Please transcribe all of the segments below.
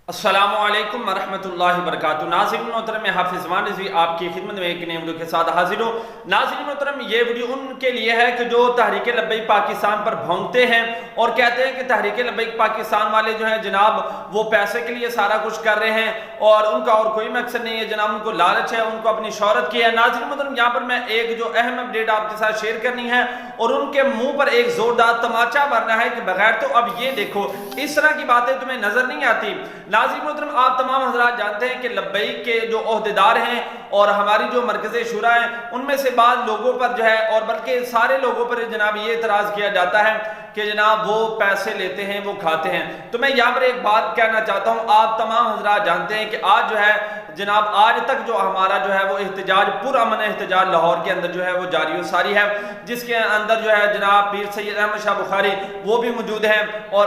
अस्सलाम वालेकुम वरहमतुल्लाहि वबरकातुहू। नाज़रीन मोहतरम, मैं हाफिज़ ज़मान रिज़वी आपकी खिदमत में एक नए वीडियो के साथ हाजिर हूँ। नाज़रीन मोहतरम, ये वीडियो उनके लिए है कि जो तहरीक लब्बैक पाकिस्तान पर भौंकते हैं और कहते हैं कि तहरीक लब्बैक पाकिस्तान वाले जो हैं जनाब वो पैसे के लिए सारा कुछ कर रहे हैं और उनका और कोई मकसद नहीं है जनाब, उनको लालच है, उनको अपनी शोहरत की है। नाज़रीन मोहतरम, यहाँ पर मैं एक जो अहम अपडेट आपके साथ शेयर करनी है और उनके मुंह पर एक जोरदार तमाचा मारना है कि बगैर तो अब ये देखो इस तरह की बातें तुम्हें नजर नहीं आती। नाज़रीन मोहतरम, आप तमाम हज़रात जानते हैं कि लब्बैक के जो ओहदेदार हैं और हमारी जो मरकज़ शुरा हैं उनमें से बाद लोगों पर जो है और बल्कि सारे लोगों पर जनाब ये एतराज़ किया जाता है कि जनाब वो पैसे लेते हैं, वो खाते हैं। तो मैं यहाँ पर एक बात कहना चाहता हूँ, आप तमाम हज़रात जानते हैं कि आज जो है जनाब आज तक जो हमारा जो है वो एहतजाज पुरअमन एहतजाज लाहौर के अंदर जो है वो जारी व सारी है, जिसके अंदर जो है जनाब पीर सैयद अहमद शाह बुखारी वो भी मौजूद हैं और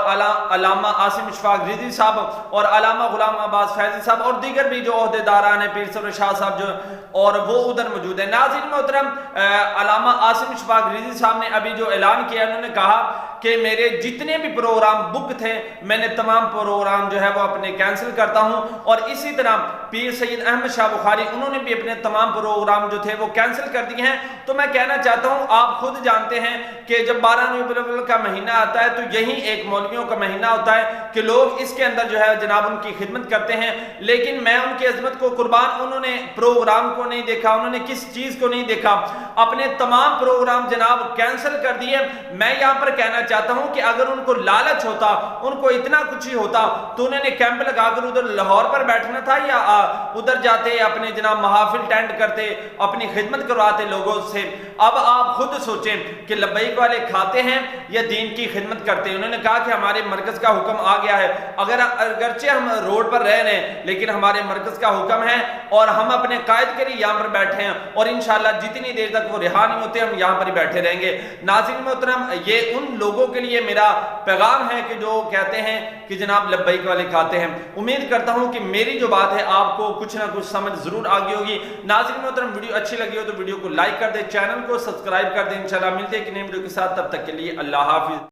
अलामा आसिम इशफाक रिजवी साहब और अलामा गुलाम अब्बास फैजी साहब और दीगर भी जो ओहदेदारान हैं, पीर सर शाह साहब जो और वो उधर मौजूद है। नाज़रीन मोहतरम, अलामा आसिम इशफाक रिजवी साहब ने अभी जो ऐलान किया, उन्होंने कहा कि मेरे जितने भी प्रोग्राम बुक थे मैंने तमाम प्रोग्राम जो है वो अपने कैंसिल करता हूं और इसी तरह पीर सैयद अहमद शाह बुखारी उन्होंने भी अपने तमाम प्रोग्राम जो थे वो कैंसिल कर दिए हैं। तो मैं कहना चाहता हूं, आप खुद जानते हैं कि जब 12 रबीउल अव्वल का महीना आता है तो यही एक मौलवियों का महीना होता है कि लोग इसके अंदर जो है जनाब उनकी खिदमत करते हैं, लेकिन मैं उनकी अजमत को कुर्बान, उन्होंने प्रोग्राम को नहीं देखा, उन्होंने किस चीज को नहीं देखा, अपने तमाम प्रोग्राम जनाब कैंसिल कर दिए। मैं यहाँ पर कहना चाहता हूं कि अगर उनको लालच होता, उनको इतना कुछ ही होता तो उन्होंने कैंप लगाकर उधर लाहौर पर बैठना था या उधर जाते अपने जनाब महाफिल टेंट करते, अपनी खिदमत करवाते लोगों से। अब आप खुद सोचें कि लब्बैक वाले खाते हैं या दीन की खिदमत करते हैं। उन्होंने कहा कि हमारे मरकज का हुक्म आ गया है, अगरचे हम रोड पर रह रहे हैं लेकिन हमारे मरकज का हुक्म है और हम अपने कायद के लिए यहाँ पर बैठे हैं और इंशाल्लाह जितनी देर तक वो रिहा नहीं होते हम यहाँ पर ही बैठे रहेंगे। नाज़रीन मोहतरम, ये उन लोगों के लिए मेरा पैगाम है कि जो कहते हैं कि जनाब लब्बैक वाले खाते हैं। उम्मीद करता हूं कि मेरी जो बात है आपको कुछ ना कुछ समझ जरूर आ गई होगी। नाज़रीन मोहतरम, वीडियो अच्छी लगी हो तो वीडियो को लाइक कर दे, चैनल को सब्सक्राइब कर दे। इंशाल्लाह मिलते हैं एक नई वीडियो के साथ, तब तक के लिए अल्लाह हाफिज।